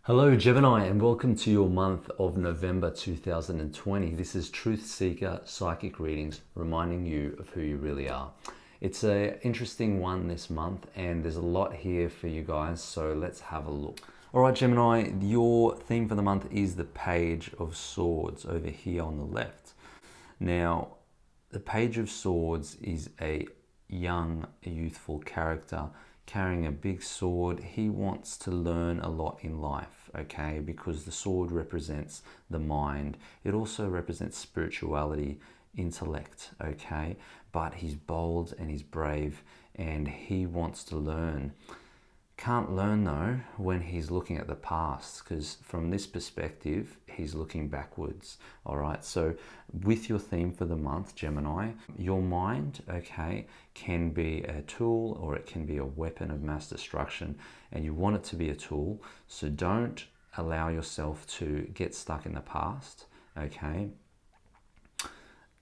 Hello Gemini and welcome to your month of November 2020. This is Truth Seeker Psychic Readings reminding you of who you really are. It's an interesting one this month and there's a lot here for you guys, so let's have a look. Alright Gemini, your theme for the month is the Page of Swords over here on the left. Now, the Page of Swords is a young, youthful character carrying a big sword. He wants to learn a lot in life, okay, because the sword represents the mind. It also represents spirituality, intellect, okay, but he's bold and he's brave and he wants to learn. Can't learn though when he's looking at the past, because from this perspective he's looking backwards. All right, so with your theme for the month, Gemini, your mind, okay, can be a tool or it can be a weapon of mass destruction, and you want it to be a tool. So don't allow yourself to get stuck in the past, okay.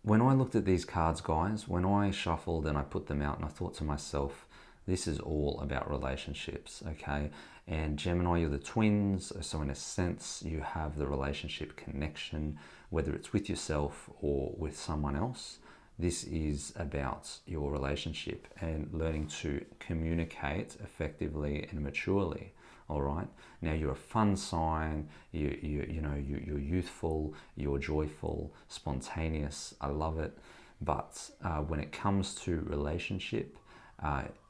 When I looked at these cards, guys, when I shuffled and I put them out, and I thought to myself, this is all about relationships, okay? And Gemini, you're the twins, so in a sense, you have the relationship connection, whether it's with yourself or with someone else. This is about your relationship and learning to communicate effectively and maturely. All right. Now you're a fun sign. You're youthful. You're joyful, spontaneous. I love it. But when it comes to relationship,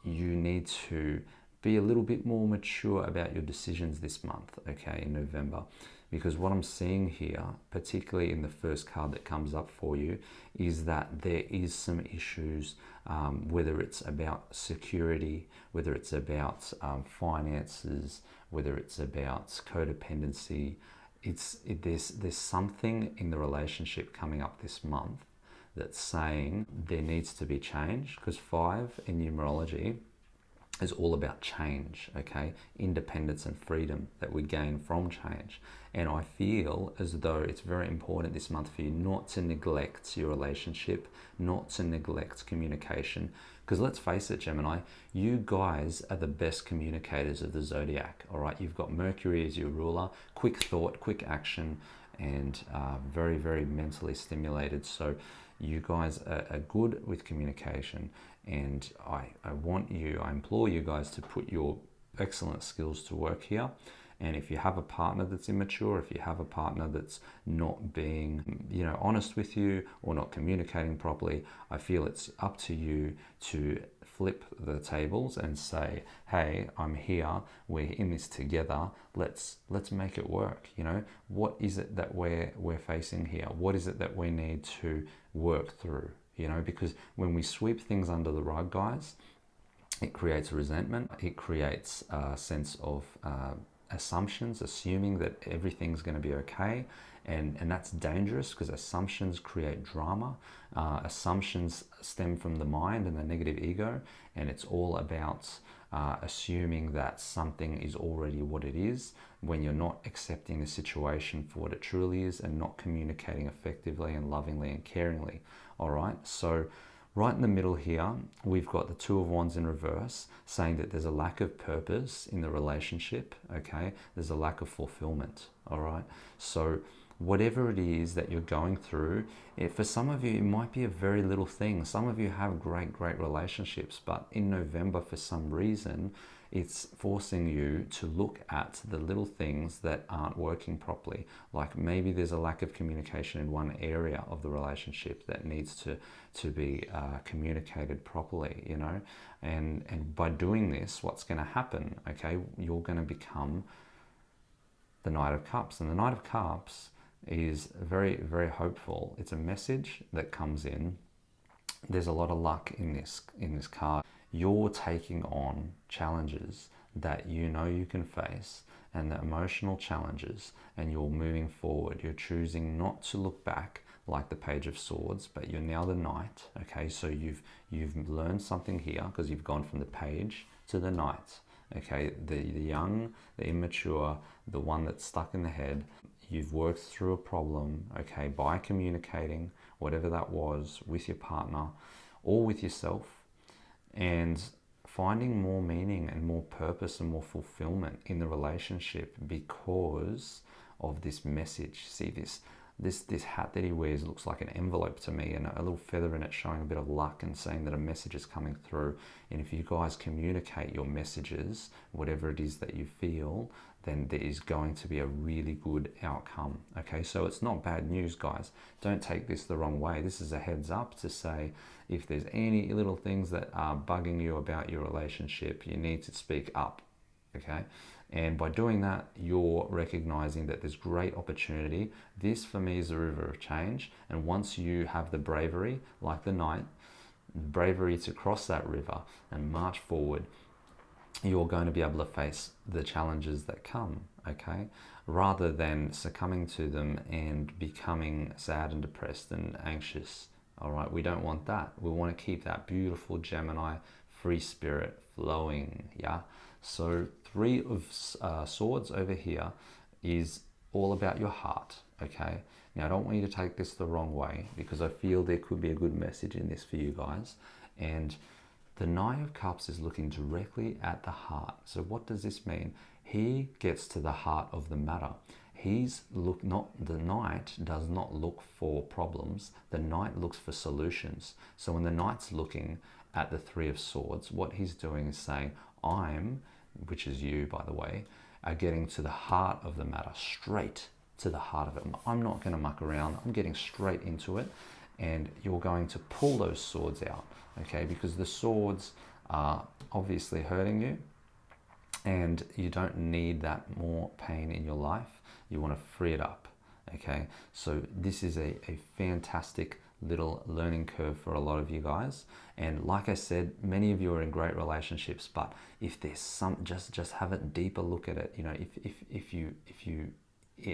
you need to be a little bit more mature about your decisions this month, okay, in November. Because what I'm seeing here, particularly in the first card that comes up for you, is that there is some issues, whether it's about security, whether it's about finances, whether it's about codependency. There's something in the relationship coming up this month that's saying there needs to be change, because 5 in numerology is all about change, okay? Independence and freedom that we gain from change. And I feel as though it's very important this month for you not to neglect your relationship, not to neglect communication. Because let's face it, Gemini, you guys are the best communicators of the zodiac, all right? You've got Mercury as your ruler, quick thought, quick action, and very, very mentally stimulated. So you guys are good with communication, and I implore you guys to put your excellent skills to work here. And if you have a partner that's immature, if you have a partner that's not being, honest with you or not communicating properly, I feel it's up to you to flip the tables and say, hey, I'm here, we're in this together, let's make it work. What is it that we're facing here? What is it that we need to work through? Because when we sweep things under the rug, guys, it creates resentment, it creates a sense of assumptions, assuming that everything's going to be okay, and that's dangerous, because assumptions create drama. Assumptions stem from the mind and the negative ego, and it's all about assuming that something is already what it is, when you're not accepting the situation for what it truly is and not communicating effectively and lovingly and caringly. All right, so right in the middle here, we've got the Two of Wands in reverse, saying that there's a lack of purpose in the relationship, okay? There's a lack of fulfillment, all right? So whatever it is that you're going through, for some of you, it might be a very little thing. Some of you have great relationships, but in November, for some reason, it's forcing you to look at the little things that aren't working properly. Like maybe there's a lack of communication in one area of the relationship that needs to be communicated properly, and by doing this, what's going to happen, okay, you're going to become the Knight of Cups. And the Knight of Cups is very, very hopeful. It's a message that comes in. There's a lot of luck in this card. You're taking on challenges that you can face, and the emotional challenges, and you're moving forward. You're choosing not to look back like the Page of Swords, but you're now the Knight, okay? So you've learned something here, because you've gone from the Page to the Knight, okay? The young, the immature, the one that's stuck in the head. You've worked through a problem, okay, by communicating, whatever that was, with your partner or with yourself. And finding more meaning and more purpose and more fulfillment in the relationship because of this message. See, this hat that he wears looks like an envelope to me, and a little feather in it showing a bit of luck and saying that a message is coming through. And if you guys communicate your messages, whatever it is that you feel, then there is going to be a really good outcome. Okay, so it's not bad news, guys. Don't take this the wrong way. This is a heads up to say, if there's any little things that are bugging you about your relationship, you need to speak up. Okay, and by doing that, you're recognizing that there's great opportunity. This for me is a river of change, and once you have the bravery, like the knight, bravery to cross that river and march forward, you're going to be able to face the challenges that come, okay, rather than succumbing to them and becoming sad and depressed and anxious. All right, we don't want that. We want to keep that beautiful Gemini free spirit flowing. Yeah, so Three of Swords over here is all about your heart. Okay, now I don't want you to take this the wrong way, because I feel there could be a good message in this for you guys. And the Knight of Cups is looking directly at the heart. So what does this mean? He gets to the heart of the matter. The Knight does not look for problems. The Knight looks for solutions. So when the Knight's looking at the Three of Swords, what he's doing is saying, which is you, by the way, are getting to the heart of the matter, straight to the heart of it. I'm not going to muck around. I'm getting straight into it, and you're going to pull those swords out, okay? Because the swords are obviously hurting you, and you don't need that more pain in your life. You want to free it up, okay? So this is a fantastic little learning curve for a lot of you guys. And like I said, many of you are in great relationships, but if there's some, just have a deeper look at it. You know, if you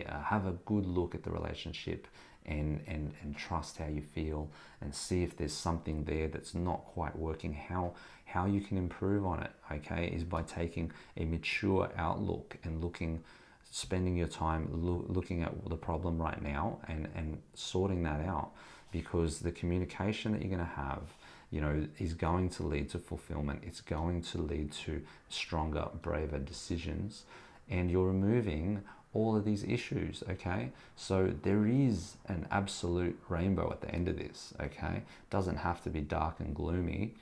have a good look at the relationship and trust how you feel, and see if there's something there that's not quite working, how you can improve on it, okay, is by taking a mature outlook and spending your time looking at the problem right now and sorting that out. Because the communication that you're going to have, you know, is going to lead to fulfillment. It's going to lead to stronger, braver decisions, and you're removing all of these issues, okay? So there is an absolute rainbow at the end of this, okay? It doesn't have to be dark and gloomy,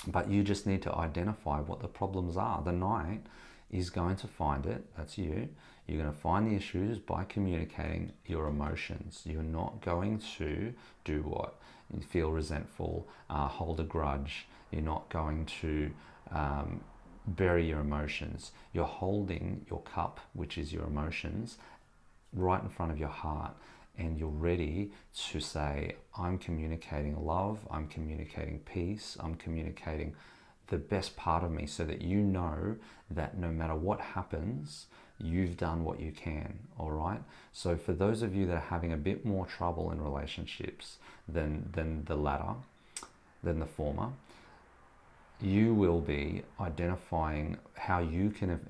but you just need to identify what the problems are. The Knight is going to find it. That's you. You're going to find the issues by communicating your emotions. You're not going to do what? You feel resentful, hold a grudge. You're not going to bury your emotions. You're holding your cup, which is your emotions, right in front of your heart, and you're ready to say, I'm communicating love, I'm communicating peace, I'm communicating the best part of me, so that you know that no matter what happens, you've done what you can. All right, so for those of you that are having a bit more trouble in relationships than the latter, than the former, you will be identifying how you can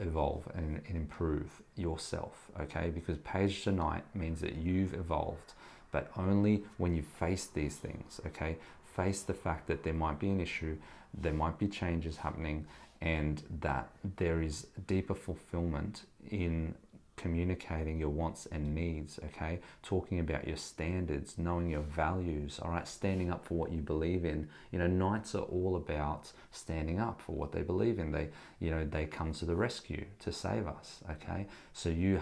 evolve and improve yourself, okay? Because Page to Knight means that you've evolved, but only when you face these things, okay? Face the fact that there might be an issue, there might be changes happening, and that there is deeper fulfillment in communicating your wants and needs, okay? Talking about your standards, knowing your values, all right? Standing up for what you believe in. You know, Knights are all about standing up for what they believe in. They come to the rescue to save us, okay? So you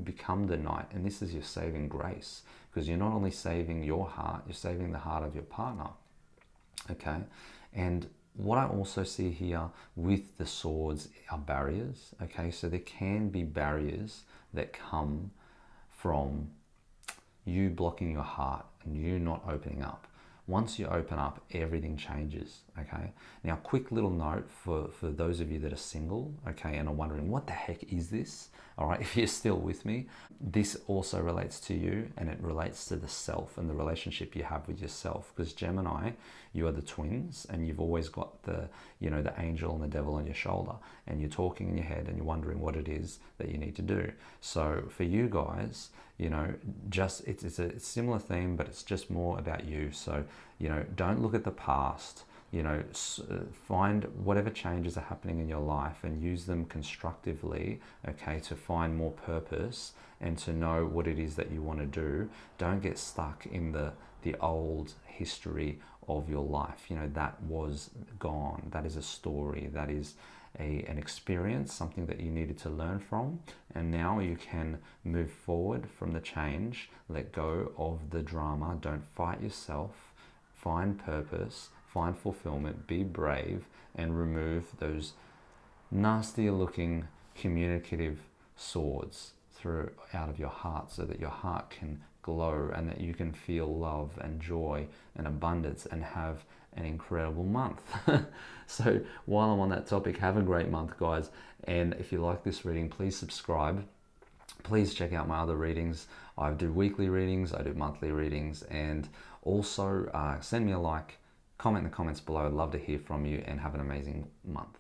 become the Knight, and this is your saving grace, because you're not only saving your heart, you're saving the heart of your partner, okay? And what I also see here with the swords are barriers, okay? So there can be barriers that come from you blocking your heart and you not opening up. Once you open up, everything changes, okay? Now, quick little note for those of you that are single, okay, and are wondering, what the heck is this? All right, if you're still with me, this also relates to you, and it relates to the self and the relationship you have with yourself. Because Gemini, you are the twins, and you've always got the angel and the devil on your shoulder, and you're talking in your head and you're wondering what it is that you need to do. So for you guys, it's a similar theme, but it's just more about you. So, don't look at the past. you know, find whatever changes are happening in your life and use them constructively, okay, to find more purpose and to know what it is that you want to do. Don't get stuck in the old history of your life. You know, that was gone. That is a story. That is an experience, something that you needed to learn from. And now you can move forward from the change, let go of the drama. Don't fight yourself. Find purpose, find fulfillment, be brave, and remove those nastier looking communicative swords out of your heart, so that your heart can glow and that you can feel love and joy and abundance and have an incredible month. So while I'm on that topic, have a great month, guys. And if you like this reading, please subscribe. Please check out my other readings. I do weekly readings, I do monthly readings, and also send me a like, comment in the comments below. I'd love to hear from you, and have an amazing month.